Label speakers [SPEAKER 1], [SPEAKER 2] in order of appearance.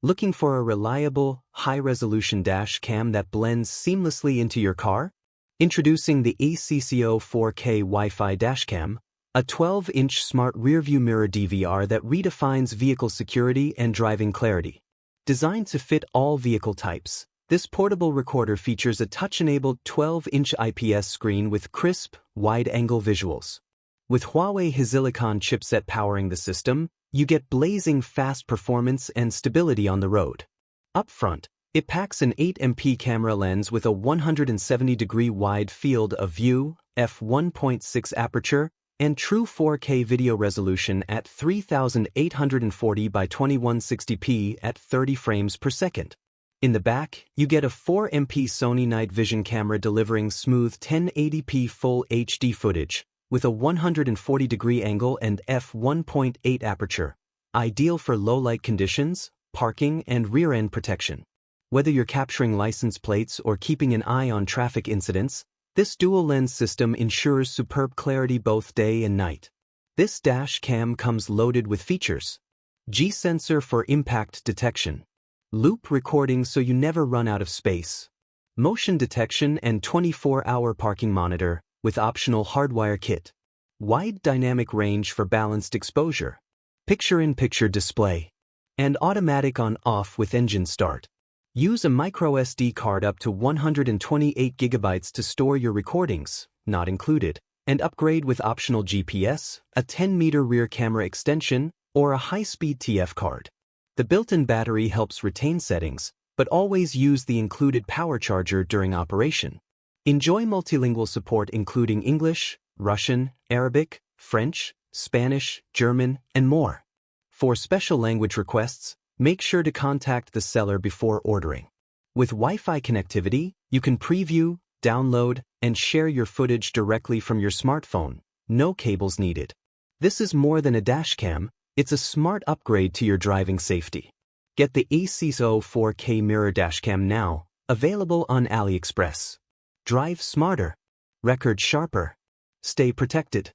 [SPEAKER 1] Looking for a reliable, high-resolution dash cam that blends seamlessly into your car? Introducing the ACCEO 4K Wi-Fi Dashcam, a 12-inch smart rearview mirror DVR that redefines vehicle security and driving clarity. Designed to fit all vehicle types, this portable recorder features a touch-enabled 12-inch IPS screen with crisp, wide-angle visuals. With Huawei Hisilicon Chipset powering the system, you get blazing fast performance and stability on the road. Up front, it packs an 8MP camera lens with a 170-degree wide field of view, f1.6 aperture, and true 4K video resolution at 3840 by 2160p at 30 frames per second. In the back, you get a 4MP Sony night vision camera delivering smooth 1080p full HD footage, with a 140-degree angle and f1.8 aperture, ideal for low-light conditions, parking, and rear-end protection. Whether you're capturing license plates or keeping an eye on traffic incidents, this dual-lens system ensures superb clarity both day and night. This dash cam comes loaded with features: G-sensor for impact detection, loop recording so you never run out of space, motion detection and 24-hour parking monitor, with optional hardwire kit, wide dynamic range for balanced exposure, picture-in-picture display, and automatic on-off with engine start. Use a microSD card up to 128 GB to store your recordings, not included, and upgrade with optional GPS, a 10-meter rear camera extension, or a high-speed TF card. The built-in battery helps retain settings, but always use the included power charger during operation. Enjoy multilingual support including English, Russian, Arabic, French, Spanish, German, and more. For special language requests, make sure to contact the seller before ordering. With Wi-Fi connectivity, you can preview, download, and share your footage directly from your smartphone, no cables needed. This is more than a dashcam, it's a smart upgrade to your driving safety. Get the ACCEO 4K Mirror Dashcam now, available on Aliexpress. Drive smarter. Record sharper. Stay protected.